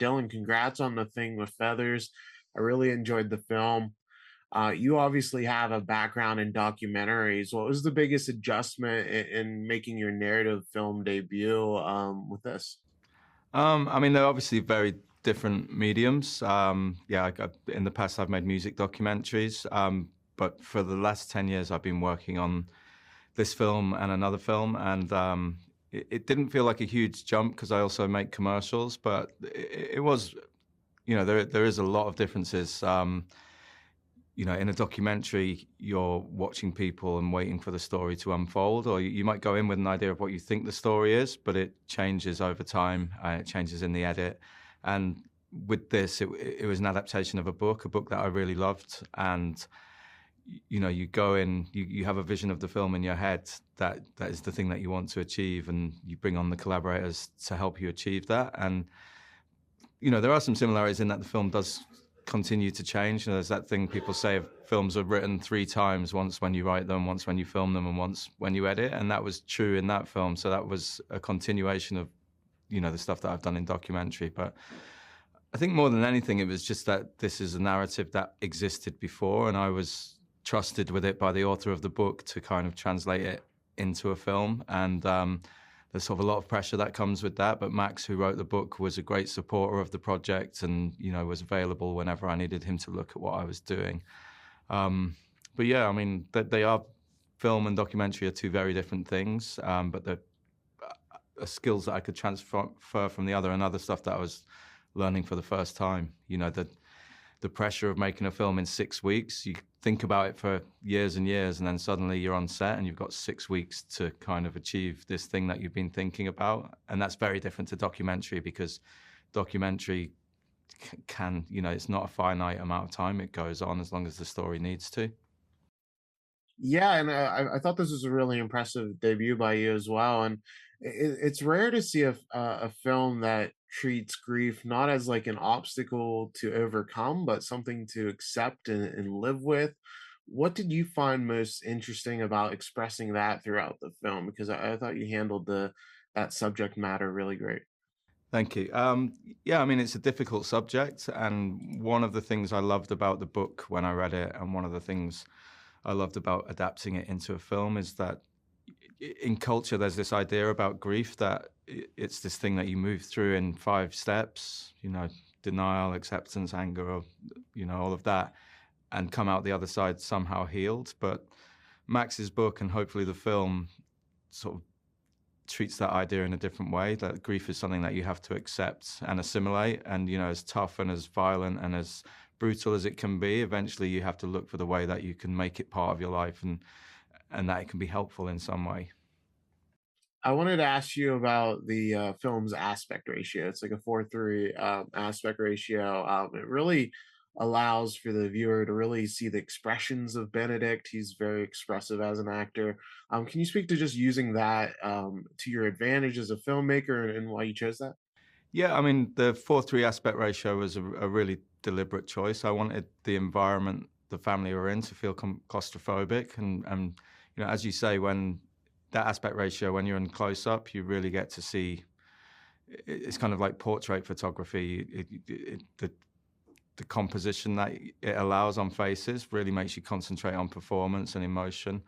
Dylan, congrats on The Thing with Feathers. I really enjoyed the film. You obviously have a background in documentaries. What was the biggest adjustment in making your narrative film debut with this? I mean, they're obviously very different mediums. In the past, I've made music documentaries, but for the last 10 years, I've been working on this film and another film, and it didn't feel like a huge jump because I also make commercials, but it was, there is a lot of differences. In a documentary, you're watching people and waiting for the story to unfold, or you might go in with an idea of what you think the story is, but it changes over time. It changes in the edit. And with this, it was an adaptation of a book that I really loved. And, you go in, you have a vision of the film in your head that is the thing that you want to achieve, and you bring on the collaborators to help you achieve that. And, there are some similarities in that the film does continue to change. There's that thing people say, films are written three times: once when you write them, once when you film them, and once when you edit. And that was true in that film. So that was a continuation of, the stuff that I've done in documentary. But I think more than anything, it was just that this is a narrative that existed before, and I was trusted with it by the author of the book to kind of translate it into a film. And there's sort of a lot of pressure that comes with that. But Max, who wrote the book, was a great supporter of the project, and was available whenever I needed him to look at what I was doing. But yeah, I mean, they are, film and documentary are two very different things, but they're skills that I could transfer from the other, and other stuff that I was learning for the first time. The pressure of making a film in 6 weeks. You think about it for years and years, and then suddenly you're on set and you've got 6 weeks to kind of achieve this thing that you've been thinking about. And that's very different to documentary, because documentary can, it's not a finite amount of time. It goes on as long as the story needs to. Yeah, and I thought this was a really impressive debut by you as well. And it's rare to see a film that treats grief not as like an obstacle to overcome, but something to accept and live with. What did you find most interesting about expressing that throughout the film? Because I thought you handled the that subject matter really great. Thank you. Yeah, I mean, it's a difficult subject. And one of the things I loved about the book when I read it, and one of the things I loved about adapting it into a film, is that in culture, there's this idea about grief that it's this thing that you move through in 5 steps, denial, acceptance, anger, or, all of that, and come out the other side somehow healed. But Max's book, and hopefully the film, sort of treats that idea in a different way, that grief is something that you have to accept and assimilate. And, as tough and as violent and as brutal as it can be, eventually you have to look for the way that you can make it part of your life, and that it can be helpful in some way. I wanted to ask you about the film's aspect ratio. It's like a 4:3 aspect ratio. It really allows for the viewer to really see the expressions of Benedict. He's very expressive as an actor. Can you speak to just using that to your advantage as a filmmaker, and why you chose that? Yeah, I mean, the 4:3 aspect ratio was a really deliberate choice. I wanted the environment the family were in to feel claustrophobic. And as you say, when that aspect ratio, when you're in close up, you really get to see, it's kind of like portrait photography. The composition that it allows on faces really makes you concentrate on performance and emotion.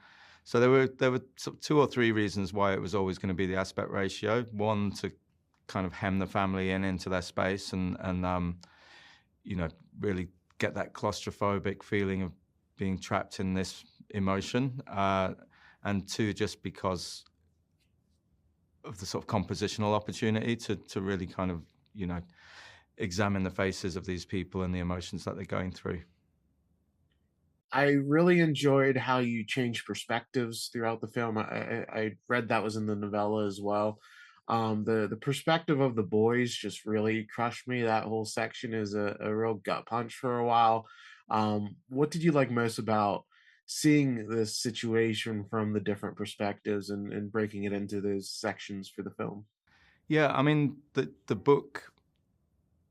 So there were sort of 2 or 3 reasons why it was always going to be the aspect ratio. One, to kind of hem the family into their space, and really get that claustrophobic feeling of being trapped in this emotion. And 2, just because of the sort of compositional opportunity to really kind of, examine the faces of these people and the emotions that they're going through. I really enjoyed how you changed perspectives throughout the film. I read that was in the novella as well. The perspective of the boys just really crushed me. That whole section is a real gut punch for a while. What did you like most about seeing this situation from the different perspectives and breaking it into those sections for the film? Yeah, I mean, the book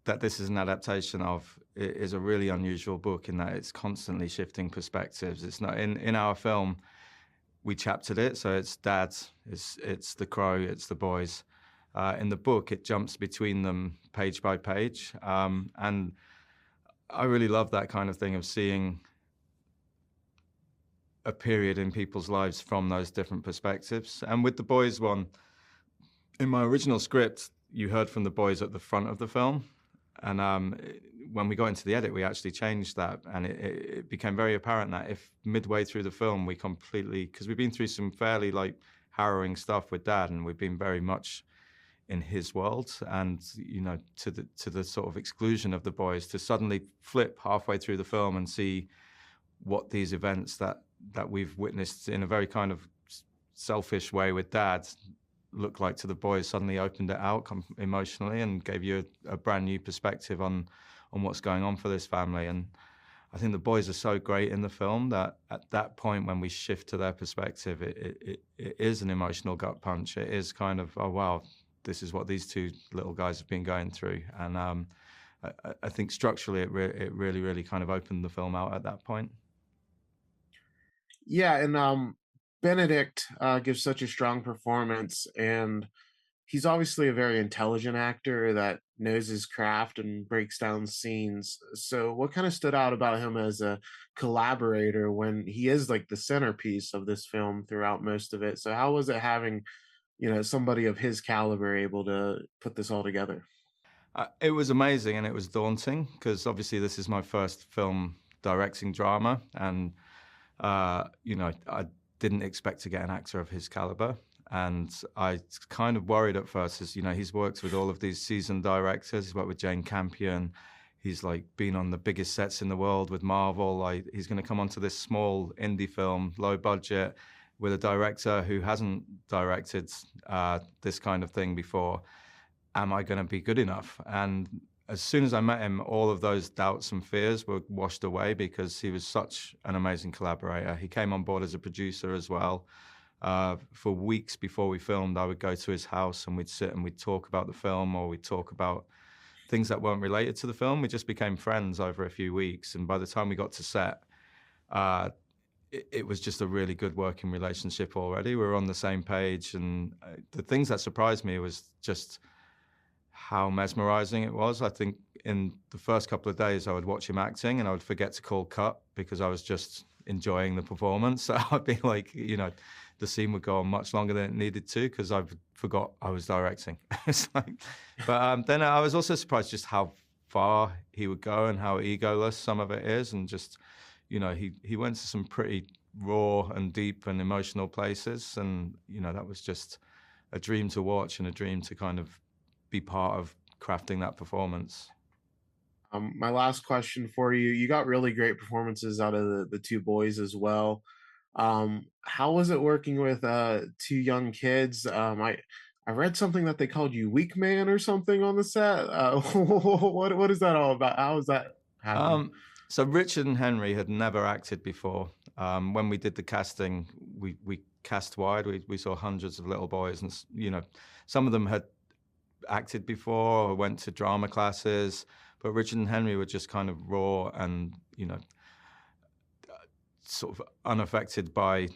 that this is an adaptation of is a really unusual book in that it's constantly shifting perspectives. It's not in our film, we chaptered it, so it's Dad, it's the Crow, it's the boys, In the book, it jumps between them page by page, and I really love that kind of thing of seeing a period in people's lives from those different perspectives. And with the boys one, in my original script, you heard from the boys at the front of the film, and when we got into the edit, we actually changed that, and it became very apparent that if midway through the film we completely, because we've been through some fairly like harrowing stuff with Dad, and we've been very much in his world, and to the sort of exclusion of the boys, to suddenly flip halfway through the film and see what these events that we've witnessed in a very kind of selfish way with Dad look like to the boys, suddenly opened it out emotionally and gave you a brand new perspective on what's going on for this family. And I think the boys are so great in the film that at that point when we shift to their perspective, it is an emotional gut punch. It is kind of, oh wow, this is what these two little guys have been going through. And I think structurally it really, really kind of opened the film out at that point. Yeah, and Benedict gives such a strong performance, and he's obviously a very intelligent actor that knows his craft and breaks down scenes. So, what kind of stood out about him as a collaborator when he is like the centerpiece of this film throughout most of it? So, how was it having, somebody of his caliber able to put this all together? It was amazing and it was daunting because obviously this is my first film directing drama, and I didn't expect to get an actor of his caliber. And I kind of worried at first, as he's worked with all of these seasoned directors. He's worked with Jane Campion. He's like been on the biggest sets in the world with Marvel. Like he's going to come onto this small indie film, low budget, with a director who hasn't directed this kind of thing before. Am I going to be good enough? And as soon as I met him, all of those doubts and fears were washed away because he was such an amazing collaborator. He came on board as a producer as well. For weeks before we filmed, I would go to his house and we'd sit and we'd talk about the film, or we'd talk about things that weren't related to the film. We just became friends over a few weeks. And by the time we got to set, it was just a really good working relationship already. We were on the same page. And the things that surprised me was just how mesmerizing it was. I think in the first couple of days, I would watch him acting and I would forget to call cut because I was just enjoying the performance. So I'd be like, the scene would go on much longer than it needed to because I forgot I was directing. It's like, but then I was also surprised just how far he would go and how egoless some of it is. And just, he went to some pretty raw and deep and emotional places. And, that was just a dream to watch and a dream to kind of be part of crafting that performance. My last question for you: you got really great performances out of the two boys as well. How was it working with two young kids? I read something that they called you Weak Man or something on the set. What is that all about? How does that happen? Um, so Richard and Henry had never acted before. When we did the casting, we cast wide. We saw hundreds of little boys, and some of them had acted before or went to drama classes, but Richard and Henry were just kind of raw and sort of unaffected by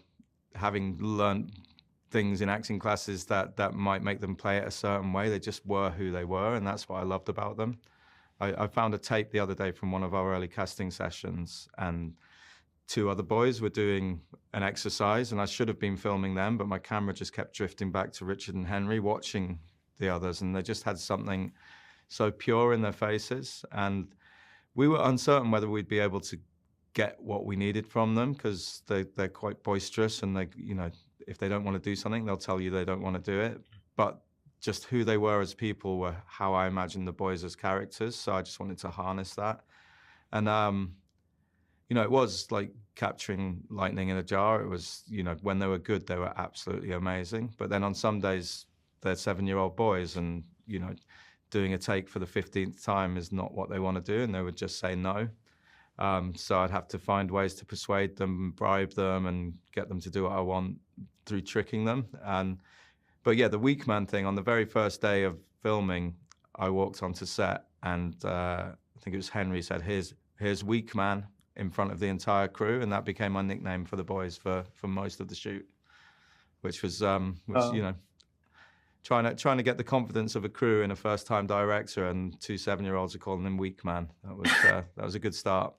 having learned things in acting classes that might make them play it a certain way. They just were who they were, and that's what I loved about them. I found a tape the other day from one of our early casting sessions, and two other boys were doing an exercise, and I should have been filming them, but my camera just kept drifting back to Richard and Henry watching the others, and they just had something so pure in their faces. And we were uncertain whether we'd be able to get what we needed from them because they're quite boisterous, and they, if they don't want to do something, they'll tell you they don't want to do it. But just who they were as people were how I imagined the boys as characters. So I just wanted to harness that. And, it was like capturing lightning in a jar. It was, when they were good, they were absolutely amazing. But then on some days, they're 7-year-old boys, and, doing a take for the 15th time is not what they want to do. And they would just say no. So I'd have to find ways to persuade them, bribe them, and get them to do what I want through tricking them. But yeah, the weak man thing, on the very first day of filming, I walked onto set, and I think it was Henry said, here's weak man, in front of the entire crew, and that became my nickname for the boys for most of the shoot, which was Uh, trying to get the confidence of a crew in a first time director, and two 7-year-olds are calling him weak man. That was a good start.